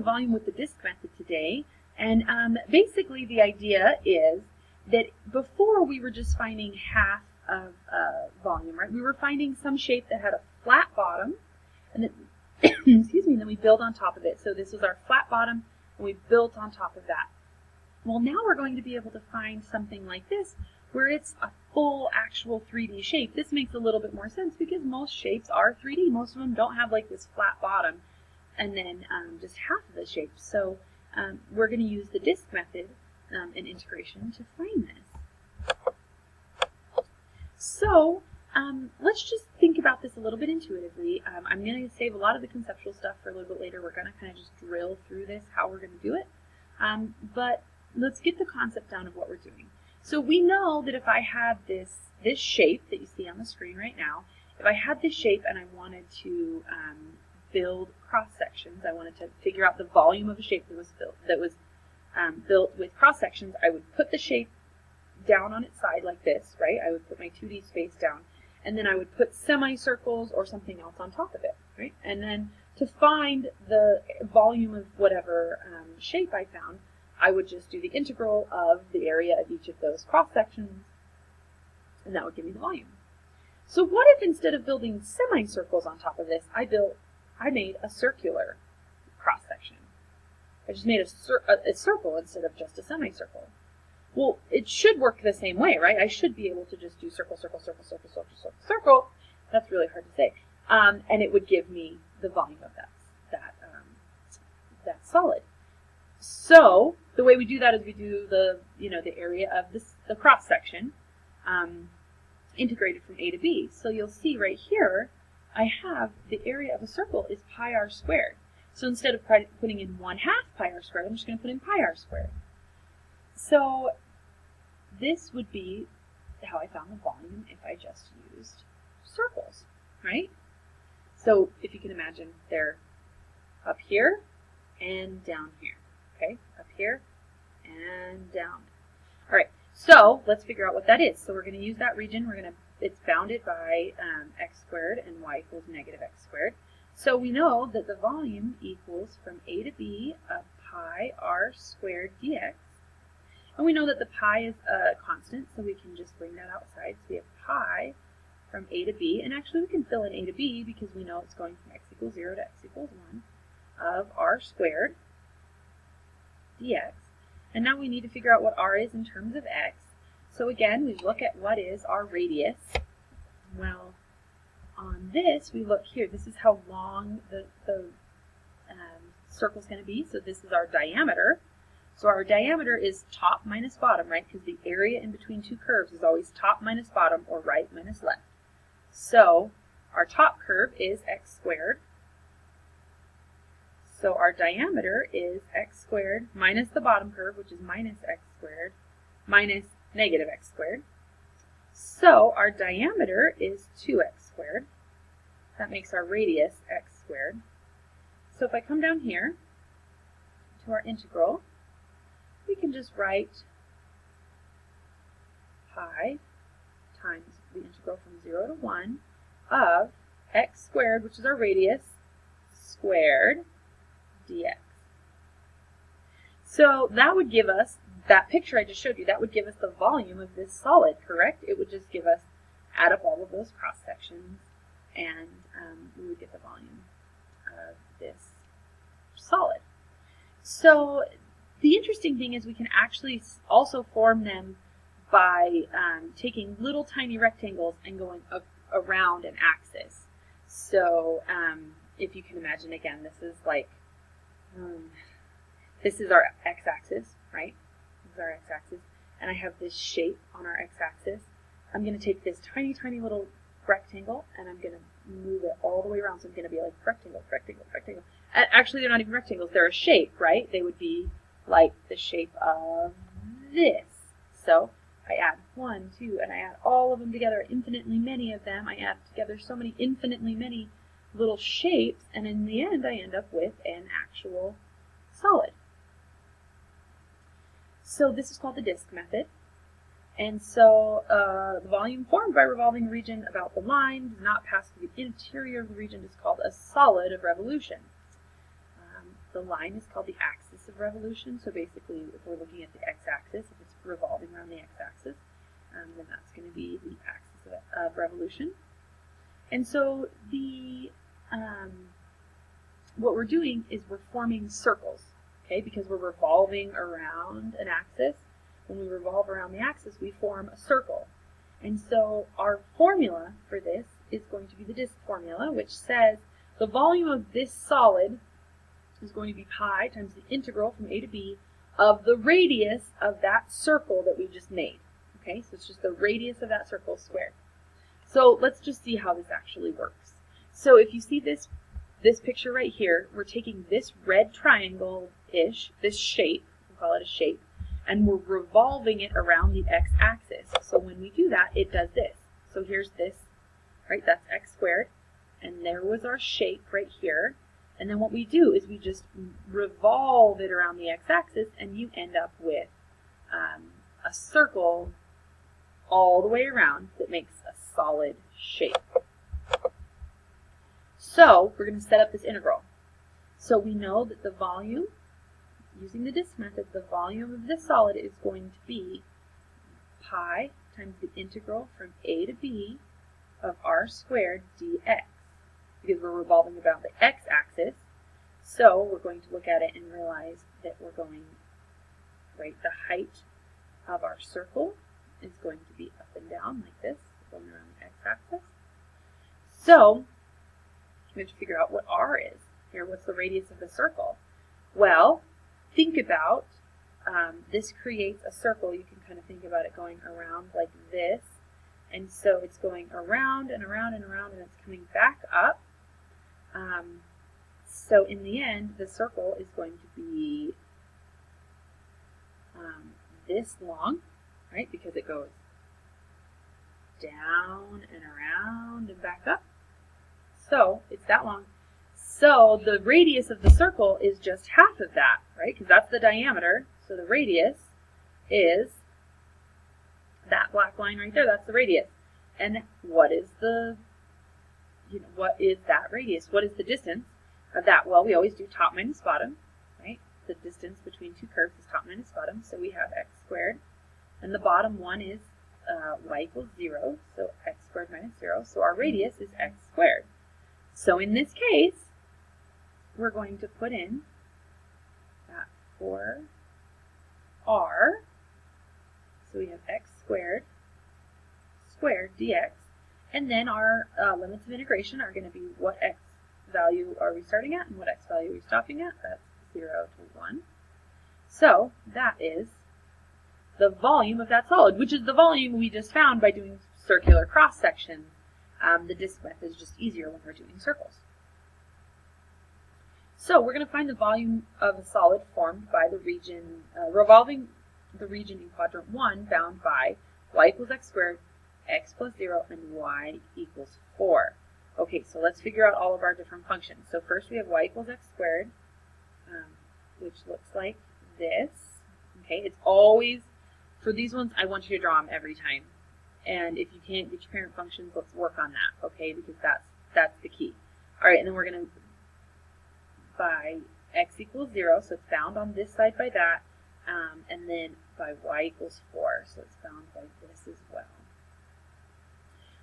the volume with the disk method today, and basically the idea is that before we were just finding half of volume, right? We were finding some shape that had a flat bottom, and then, excuse me, then we build on top of it. So this was our flat bottom, and we built on top of that. Well, now we're going to be able to find something like this, where it's a full actual 3D shape. This makes a little bit more sense because most shapes are 3D. Most of them don't have like this flat bottom and then just half of the shape. So we're going to use the disk method in integration to find this. So let's just think about this a little bit intuitively. I'm going to save a lot of the conceptual stuff for a little bit later. We're going to kind of just drill through this, how we're going to do it. But let's get the concept down of what we're doing. So we know that if I had this shape that you see on the screen right now, if I had this shape and I wanted to build cross sections, I wanted to figure out the volume of a shape that was built with cross sections, I would put the shape down on its side like this, right? I would put my 2D space down, and then I would put semicircles or something else on top of it, right? And then to find the volume of whatever shape I found, I would just do the integral of the area of each of those cross sections, and that would give me the volume. So what if instead of building semicircles on top of this, I made a circular cross section? I just made a circle instead of just a semicircle. Well, it should work the same way, right? I should be able to just do circle, circle, circle, circle, circle, circle, circle. That's really hard to say. And it would give me the volume of that solid. So the way we do that is we do the area of the cross section integrated from A to B. So you'll see right here, I have the area of a circle is pi r squared. So instead of putting in 1/2 pi r squared, I'm just going to put in pi r squared. So this would be how I found the volume if I just used circles, right? So if you can imagine, they're up here and down here, okay? Up here and down. All right, so let's figure out what that is. So we're going to use that region. It's bounded by x squared and y equals negative x squared. So we know that the volume equals from A to B of pi r squared dx. And we know that the pi is a constant, so we can just bring that outside. So we have pi from A to B, and actually we can fill in A to B because we know it's going from x equals 0 to x equals 1 of r squared dx. And now we need to figure out what r is in terms of x. So again, we look at what is our radius. Well, on this, we look here. This is how long the circle is going to be. So this is our diameter. So our diameter is top minus bottom, right? Because the area in between two curves is always top minus bottom or right minus left. So our top curve is x squared. So our diameter is x squared minus the bottom curve, which is minus x squared, minus negative x squared. So our diameter is 2x squared. That makes our radius x squared. So if I come down here to our integral, we can just write pi times the integral from 0 to 1 of x squared, which is our radius, squared dx. So that would give us, that picture I just showed you, that would give us the volume of this solid, correct? It would just give us, add up all of those cross sections, and we would get the volume of this solid. So the interesting thing is we can actually also form them by taking little tiny rectangles and going around an axis. So if you can imagine, again, this is like, this is our x-axis, right? This is our x-axis. And I have this shape on our x-axis. I'm going to take this tiny, tiny little rectangle and I'm going to move it all the way around. So I'm going to be like rectangle, rectangle, rectangle. Actually, they're not even rectangles. They're a shape, right? They would be like the shape of this. So I add 1, 2, and I add all of them together, infinitely many of them. I add together so many infinitely many little shapes, and in the end I end up with an actual solid. So this is called the disk method. And so the volume formed by revolving the region about the line does not pass through the interior of the region is called a solid of revolution. The line is called the axis of revolution. So basically, if we're looking at the x-axis, if it's revolving around the x-axis, then that's going to be the axis of revolution. And so what we're doing is we're forming circles, okay? Because we're revolving around an axis. When we revolve around the axis, we form a circle. And so our formula for this is going to be the disk formula, which says the volume of this solid is going to be pi times the integral from a to b of the radius of that circle that we just made. Okay, so it's just the radius of that circle squared. So let's just see how this actually works. So if you see this picture right here, we're taking this red triangle-ish, this shape, we'll call it a shape, and we're revolving it around the x-axis. So when we do that, it does this. So here's this, right, that's x squared, and there was our shape right here. And then what we do is we just revolve it around the x-axis, and you end up with a circle all the way around that makes a solid shape. So we're going to set up this integral. So we know that the volume, using the disk method, the volume of this solid is going to be pi times the integral from a to b of r squared dx, because we're revolving about the x-axis. So we're going to look at it and realize that we're going, right, the height of our circle is going to be up and down like this, going around the x-axis. So we have to figure out what r is. Here, what's the radius of the circle? Well, think about, this creates a circle. You can kind of think about it going around like this. And so it's going around and around and around, and it's coming back up. So in the end, the circle is going to be this long, right? Because it goes down and around and back up. So it's that long. So the radius of the circle is just half of that, right? Because that's the diameter. So the radius is that black line right there. That's the radius. And what is what is that radius? What is the distance of that? Well, we always do top minus bottom, right? The distance between two curves is top minus bottom. So we have x squared. And the bottom one is y equals 0. So x squared minus 0. So our radius is x squared. So in this case, we're going to put in that for r. So we have x squared dx. And then our limits of integration are going to be what x value are we starting at and what x value are we stopping at. That's 0 to 1. So that is the volume of that solid, which is the volume we just found by doing circular cross sections. The disk method is just easier when we're doing circles. So we're going to find the volume of a solid formed by the region, revolving the region in quadrant 1 bound by y equals x squared, x plus 0, and y equals 4. Okay, so let's figure out all of our different functions. So first we have y equals x squared, which looks like this. Okay, it's always, for these ones, I want you to draw them every time. And if you can't get your parent functions, let's work on that, okay, because that's the key. All right, and then we're going to, by x equals 0, so it's bound on this side by that, and then by y equals 4, so it's bound by this as well.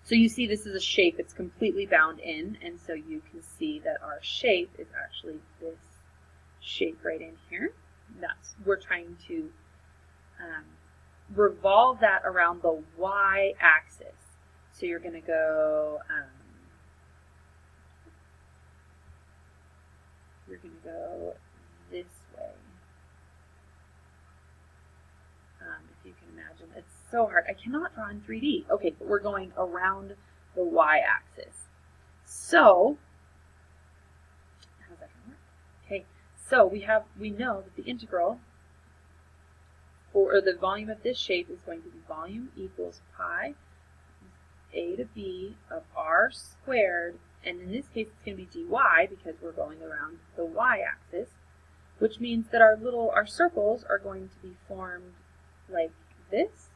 So you see this is a shape, it's completely bound in, and so you can see that our shape is actually this shape right in here. We're trying to revolve that around the y-axis. So you're going to go, this way. If you can imagine, it's so hard. I cannot draw in 3D. Okay, but we're going around the y-axis. So, how's that going to work? Okay, so we know that the integral, or the volume of this shape, is going to be volume equals pi a to b of r squared, and in this case it's going to be dy because we're going around the y-axis, which means that our circles are going to be formed like this.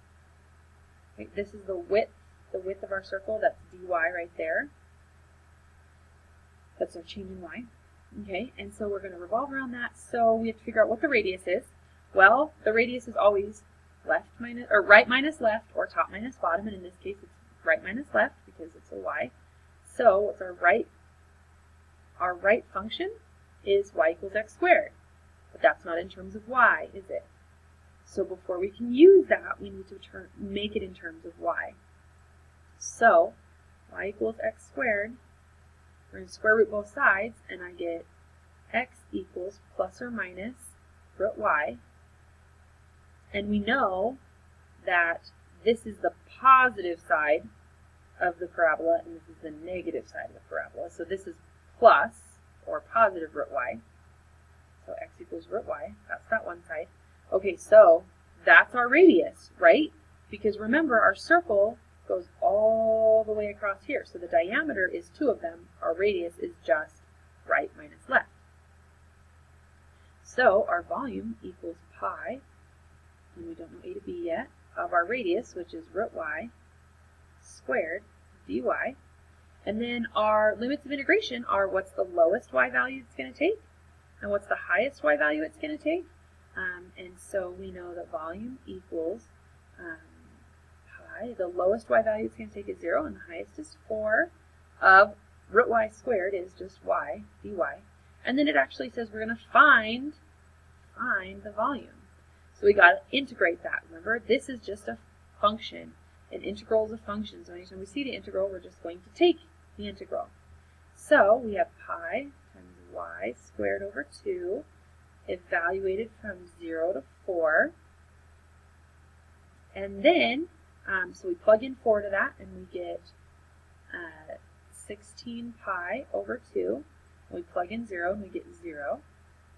Right? This is the width of our circle. That's dy right there. That's our change in y. Okay, and so we're going to revolve around that. So we have to figure out what the radius is. Well, the radius is always right minus left, or top minus bottom, and in this case it's right minus left because it's a y. So what's our right? Our right function is y equals x squared, but that's not in terms of y, is it? So before we can use that, we need to make it in terms of y. So y equals x squared. We're going to square root both sides, and I get x equals plus or minus root y. And we know that this is the positive side of the parabola, and this is the negative side of the parabola. So this is plus, or positive root y. So x equals root y. That's that one side. Okay, so that's our radius, right? Because remember, our circle goes all the way across here. So the diameter is 2 of them. Our radius is just right minus left. So our volume equals pi, and we don't know a to b yet, of our radius, which is root y squared dy. And then our limits of integration are what's the lowest y value it's going to take, and what's the highest y value it's going to take. And so we know that volume equals pi. The lowest y value it's going to take is 0, and the highest is 4 of root y squared is just y dy. And then it actually says we're going to find the volume. So we got to integrate that. Remember, this is just a function. An integral is a function. So anytime we see the integral, we're just going to take the integral. So we have pi times y squared over 2, evaluated from 0 to 4. And then, so we plug in 4 to that, and we get 16 pi over 2. We plug in 0, and we get 0.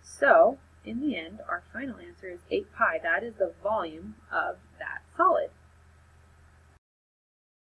So, in the end, our final answer is 8 pi. That is the volume of that solid.